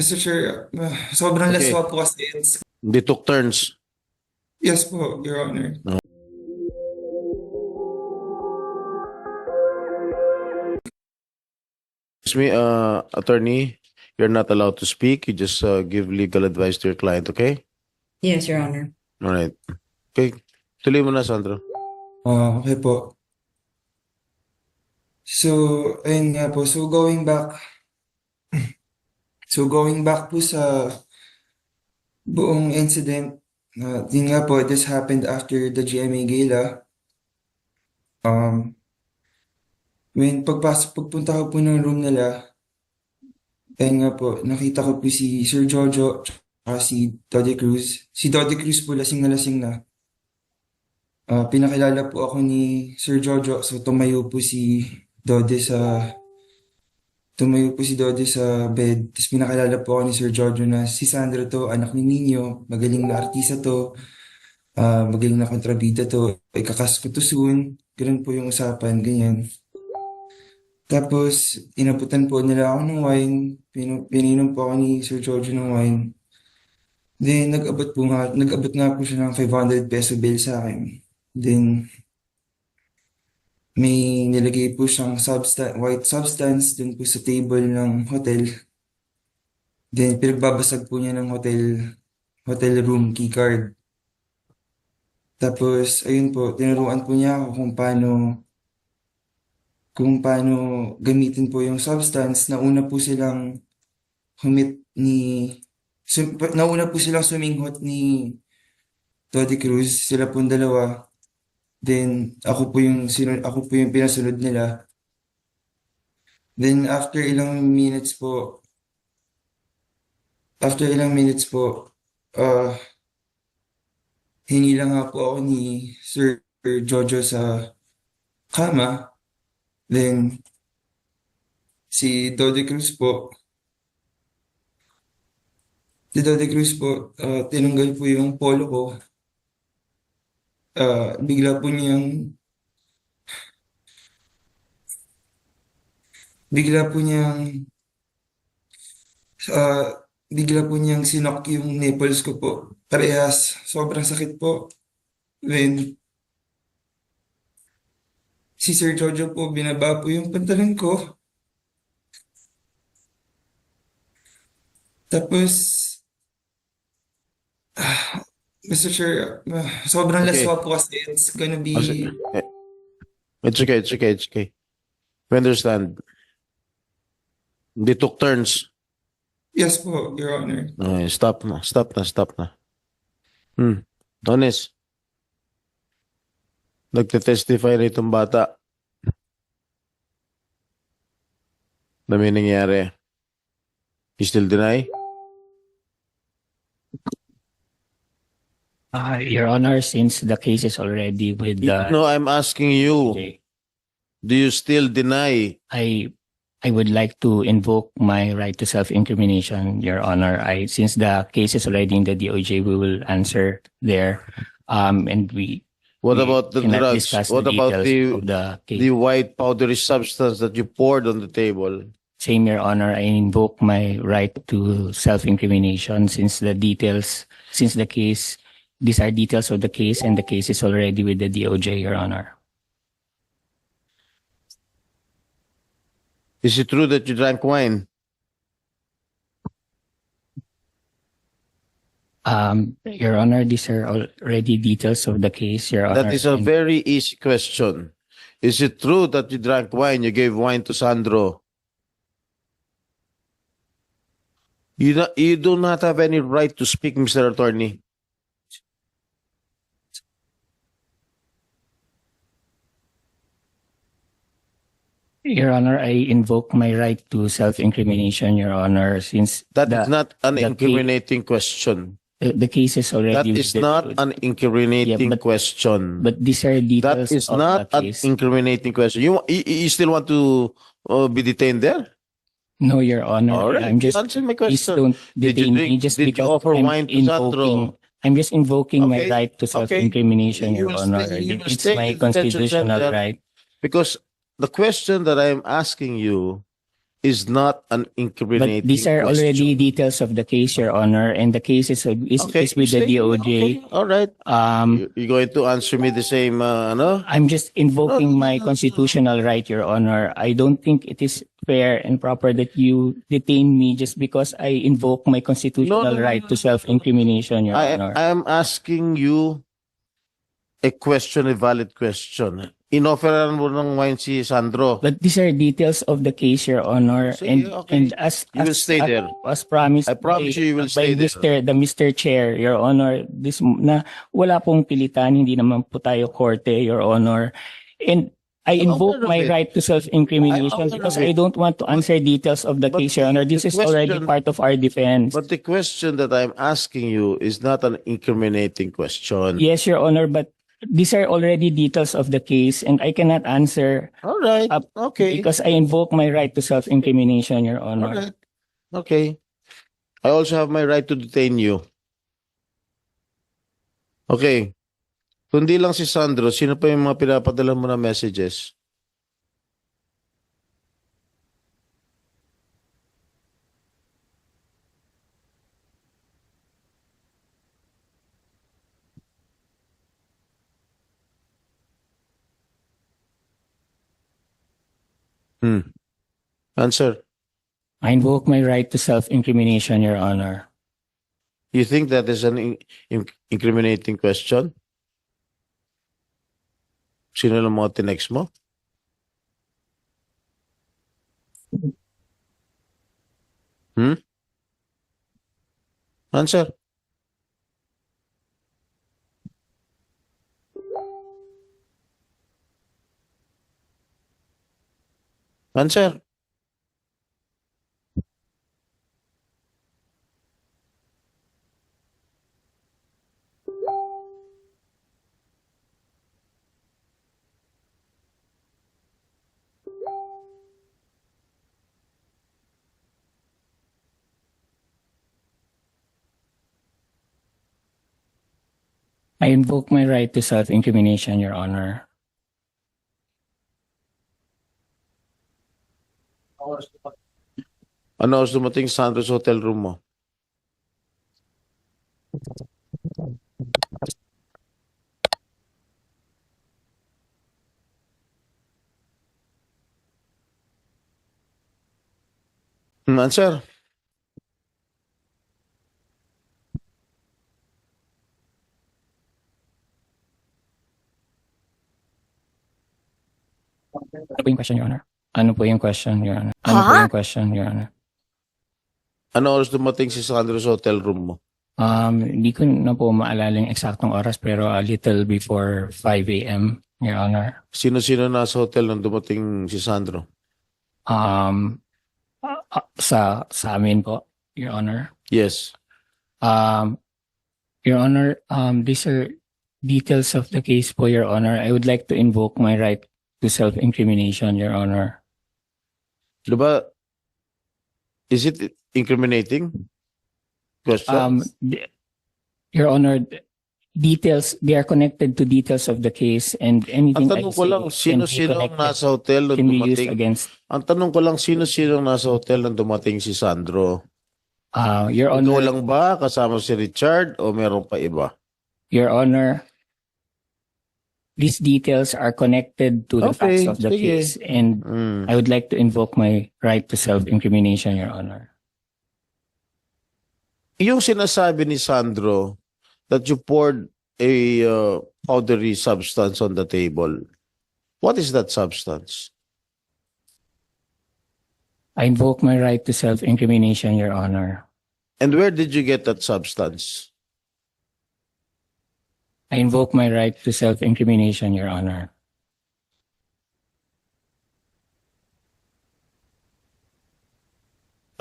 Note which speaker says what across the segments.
Speaker 1: Mr. Chair, sobrang
Speaker 2: Okay.
Speaker 1: laswa po kasi.
Speaker 2: They took turns.
Speaker 1: Yes po, Your Honor.
Speaker 2: Excuse me, attorney, you're not allowed to speak. You just give legal advice to your client, okay?
Speaker 3: Yes, Your Honor.
Speaker 2: All right. Okay. Tuloy mo na, Sandro.
Speaker 1: Okay po. So, ayun nga po. So, going back po sa buong incident, yun nga po, this happened after the GMA Gala. Pagpunta ko po ng room nila, ayun nga po, nakita ko po si Sir Jojo, tsaka si Doddy Cruz. Si Doddy Cruz po lasing na. Pinakilala po ako ni Sir Jojo, so tumayo po si Doddy sa bed. Tapos pinakilala po ako ni Sir Jojo na si Sandro to, anak ni Nino, magaling na artista to, magaling na kontrabida to, ikakas ko to soon. Ganun po yung usapan, ganyan. Tapos, inabutan po nila ako ng wine. Pininom po ako ni Sir Jojo ng wine. Then, nag-abot nga po siya ng 500 peso bill sa akin. Then, may nilagay po siyang white substance dun po sa table ng hotel. Then, pinagbabasag po niya ng hotel room keycard. Tapos, ayun po, tinuruan po niya ako kung paano gamitin po yung substance. Nauna po silang suminghot ni Doddy Cruz, sila pong dalawa. Then, ako po yung pinasunod nila. Then, after ilang minutes po, hinila nga po ako ni Sir Jojo sa kama. Then, si Doddy Cruz po, tinanggal po yung polo ko. Bigla po niyang sinok yung nipples ko po. Parehas, sobrang sakit po. Then, si Sir Jojo po, binaba po yung pantalon ko. Tapos, Mr. Chair, sobrang
Speaker 2: Okay.
Speaker 1: laswa po kasi. It's gonna be...
Speaker 2: It's okay. We understand. They took turns.
Speaker 1: Yes po, Your Honor.
Speaker 2: Okay, stop na. Honest. Nagte-testify na itong bata. Na may nangyari. You still deny?
Speaker 4: Your Honor, since the case is already with the
Speaker 2: No, I'm asking you.
Speaker 4: DOJ,
Speaker 2: Do you still deny?
Speaker 4: I would like to invoke my right to self-incrimination, Your Honor. Since the case is already in the DOJ, we will answer there. And
Speaker 2: What
Speaker 4: we
Speaker 2: about the
Speaker 4: cannot
Speaker 2: drugs?
Speaker 4: discuss
Speaker 2: What
Speaker 4: the
Speaker 2: about
Speaker 4: details of the case.
Speaker 2: the white powdery substance that you poured on the table?
Speaker 4: Same, Your Honor. I invoke my right to self-incrimination since the case, these are details of the case and the case is already with the DOJ, Your Honor.
Speaker 2: Is it true that you drank wine?
Speaker 4: Your Honor, these are already details of the case, Your Honor.
Speaker 2: That is a
Speaker 4: And
Speaker 2: very easy question. Is it true that you drank wine? You gave wine to Sandro? You do not have any right to speak, Mr. Attorney.
Speaker 4: Your Honor, I invoke my right to self-incrimination, Your Honor, since
Speaker 2: That is not an
Speaker 4: the
Speaker 2: incriminating question.
Speaker 4: the case is already
Speaker 2: That
Speaker 4: with
Speaker 2: is
Speaker 4: the
Speaker 2: not
Speaker 4: DOJ.
Speaker 2: an incriminating
Speaker 4: Yeah,
Speaker 2: question.
Speaker 4: But these are
Speaker 2: That
Speaker 4: details
Speaker 2: is
Speaker 4: of
Speaker 2: not
Speaker 4: the
Speaker 2: an
Speaker 4: case.
Speaker 2: incriminating question. You still want to be detained there?
Speaker 4: No, Your Honor.
Speaker 2: All right.
Speaker 4: I'm just
Speaker 2: Answer my
Speaker 4: please
Speaker 2: question.
Speaker 4: don't
Speaker 2: Did you
Speaker 4: detain me
Speaker 2: drink-
Speaker 4: just
Speaker 2: did you
Speaker 4: because
Speaker 2: offer wine to Sandro?
Speaker 4: I'm just invoking my
Speaker 2: Okay,
Speaker 4: right to self-incrimination,
Speaker 2: You
Speaker 4: Your
Speaker 2: will
Speaker 4: Honor.
Speaker 2: stay- you will
Speaker 4: It's
Speaker 2: stay
Speaker 4: my
Speaker 2: in detention
Speaker 4: constitutional
Speaker 2: center.
Speaker 4: right.
Speaker 2: Because the question that I am asking you is not an
Speaker 4: But
Speaker 2: incriminating
Speaker 4: these are
Speaker 2: question.
Speaker 4: already details of the case, Your Honor, and the case is
Speaker 2: Okay,
Speaker 4: with the
Speaker 2: stay-
Speaker 4: DOJ.
Speaker 2: okay, all right.
Speaker 4: Um,
Speaker 2: You're going to answer me the same, ano?
Speaker 4: I'm just invoking
Speaker 2: No,
Speaker 4: my constitutional right, Your Honor. I don't think it is fair and proper that you detain me just because I invoke my constitutional right to self-incrimination, Your Honor.
Speaker 2: I am asking you a question, a valid question. Inofferan mo ng wine si Sandro.
Speaker 4: But these are details of the case, Your Honor,
Speaker 2: Sige, okay.
Speaker 4: as
Speaker 2: You will stay there.
Speaker 4: as promised
Speaker 2: I promise you will
Speaker 4: by
Speaker 2: stay there.
Speaker 4: Mr. Chair, Your Honor, this na wala pong pilitan, hindi naman po tayo korte, Your Honor, and I
Speaker 2: I'm
Speaker 4: invoke
Speaker 2: aware of
Speaker 4: my
Speaker 2: it.
Speaker 4: right to
Speaker 2: I'm
Speaker 4: self-incrimination
Speaker 2: aware
Speaker 4: because
Speaker 2: of
Speaker 4: I
Speaker 2: it.
Speaker 4: don't want to answer details of the
Speaker 2: But
Speaker 4: case, Your Honor. This
Speaker 2: the
Speaker 4: is already
Speaker 2: question-
Speaker 4: part of our defense.
Speaker 2: But the question that I'm asking you is not an incriminating question.
Speaker 4: Yes, Your Honor, but these are already details of the case, and I cannot answer
Speaker 2: All right. Okay.
Speaker 4: because I invoke my right to self-incrimination, Your
Speaker 2: All
Speaker 4: Honor.
Speaker 2: right. Okay. I also have my right to detain you. Okay. Kundi lang si Sandro, sino pa yung mga pinapadala mo na messages? Answer.
Speaker 4: I invoke my right to self-incrimination, Your Honor.
Speaker 2: You think that is an incriminating question? Sino lang mga tinext mo? Answer. Answer.
Speaker 4: I invoke my right to self-incrimination, Your Honor.
Speaker 2: Ano oras dumating sa Santos hotel room mo? Answer.
Speaker 4: Ano po yung question, Your Honor? Ano po yung question, Your Honor? Ano po yung question, Your Honor?
Speaker 2: Ano oras dumating si Sandro sa hotel room mo?
Speaker 4: Hindi ko na po maalala yung eksaktong oras pero a little before 5 a.m., Your Honor.
Speaker 2: Sino-sino nasa hotel nung dumating si Sandro?
Speaker 4: Sa amin po, Your Honor.
Speaker 2: Yes.
Speaker 4: Your Honor, these are details of the case po, Your Honor. I would like to invoke my right to self-incrimination, Your Honor.
Speaker 2: Diba, is it incriminating? Question?
Speaker 4: Your Honor, details, they are connected to details of the case and anything
Speaker 2: Ang tanong ko lang, sino-sino ang nasa hotel nung
Speaker 4: can be used
Speaker 2: dumating?
Speaker 4: against,
Speaker 2: Ang tanong ko lang, sino-sino ang nasa hotel nung dumating si Sandro?
Speaker 4: Your
Speaker 2: Ikaw
Speaker 4: Honor,
Speaker 2: lang ba? Kasama si Richard? O meron pa iba?
Speaker 4: Your Honor, these details are connected to the
Speaker 2: Okay,
Speaker 4: facts of the
Speaker 2: sige.
Speaker 4: case and I would like to invoke my right to self-incrimination, Your Honor.
Speaker 2: Yung sinasabi ni Sandro that you poured a powdery substance on the table, what is that substance?
Speaker 4: I invoke my right to self-incrimination, Your Honor.
Speaker 2: And where did you get that substance?
Speaker 4: I invoke my right to self-incrimination, Your Honor.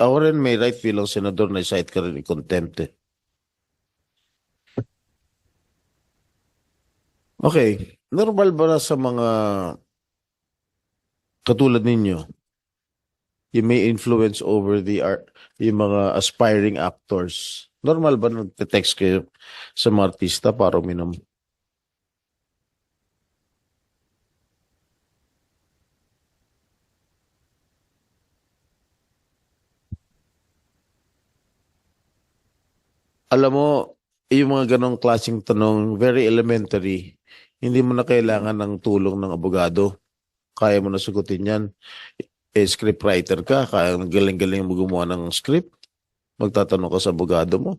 Speaker 2: Ako rin may right bilang senador na cite ka rin in contempt eh. Okay. Normal ba na sa mga katulad ninyo, you may influence over yung mga aspiring actors? Normal ba na nagte-text kayo sa mga artista para uminom? Alam mo, yung mga ganong klaseng tanong, very elementary, hindi mo na kailangan ng tulong ng abogado. Kaya mo na sagutin yan. Script writer ka, kaya galing-galing mo gumawa ng script. Magtatanong ka sa abogado mo.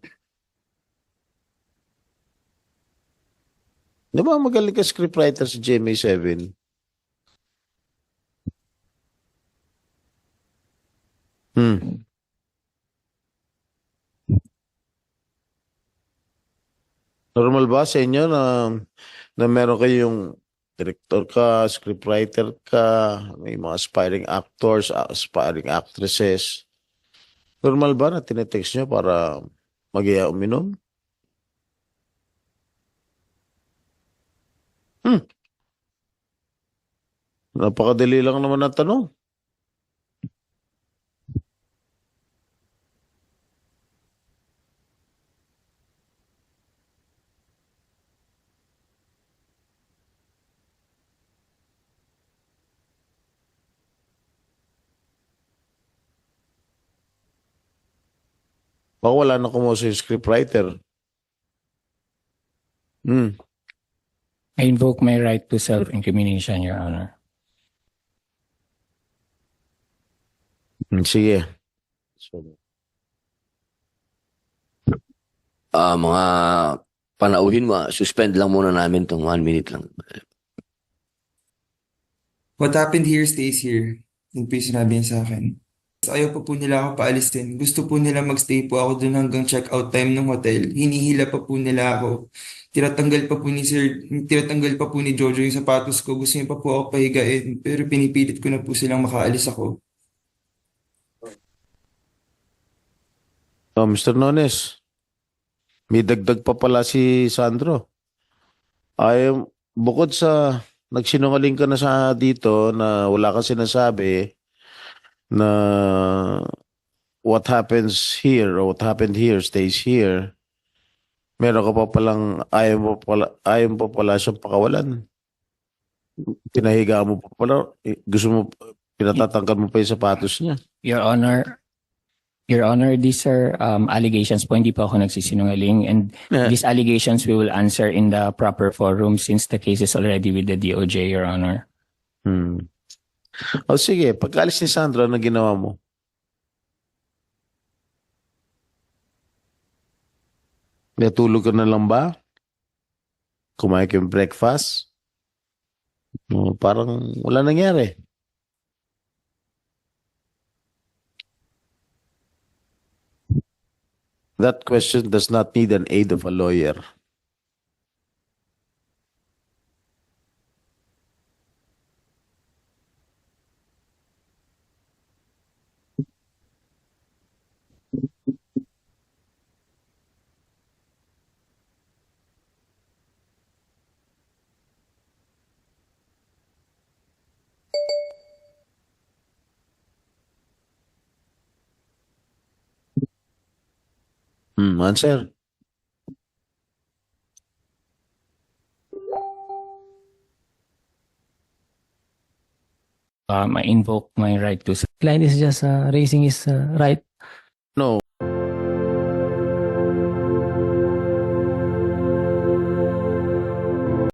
Speaker 2: Di ba magaling ka script writer sa GMA7? Hmm. Normal ba sa inyo na meron kayong director ka, scriptwriter ka, may mga aspiring actors, aspiring actresses? Normal ba na tinetext nyo para mag-iya uminom? Hmm. Napakadali lang naman ang tanong. Baka wala na kumuha sa scriptwriter. Hmm.
Speaker 4: I invoke my right to self-incrimination, Your Honor.
Speaker 2: Sige. So,
Speaker 3: Mga panauhin mo, suspend lang muna namin tong 1 minute lang.
Speaker 1: What happened here stays here. Yun po yung sinabi niya sa akin. Ayaw pa po nila ako paalisin. Gusto po nila magstay po ako dun hanggang check-out time ng hotel. Hinihila pa po nila ako. Tinatanggal pa po ni Jojo yung sapatos ko. Gusto niya pa po ako pahigain. Pero pinipilit ko na po silang makaalis ako.
Speaker 2: Mr. Nones, may dagdag pa pala si Sandro. Bukod sa nagsinungaling ka na sa dito na wala kang sinasabi na what happens here or what happened here stays here, meron ka pa palang ayaw mo pa pala siyang pakawalan. Pinahiga mo pa pala, gusto mo, pinatatangkad mo pa yung sapatos niya.
Speaker 4: Your Honor, these are allegations po, hindi po ako nagsisinungaling, and these allegations we will answer in the proper forum since the case is already with the DOJ, Your Honor.
Speaker 2: O sige, pagkaalis ni Sandra, ano ginawa mo? Natulog ka na lang ba? Kumain ka yung breakfast? Parang wala nangyari. That question does not need an aid of a lawyer. Answer.
Speaker 4: I invoke my right to
Speaker 5: Client is just raising his right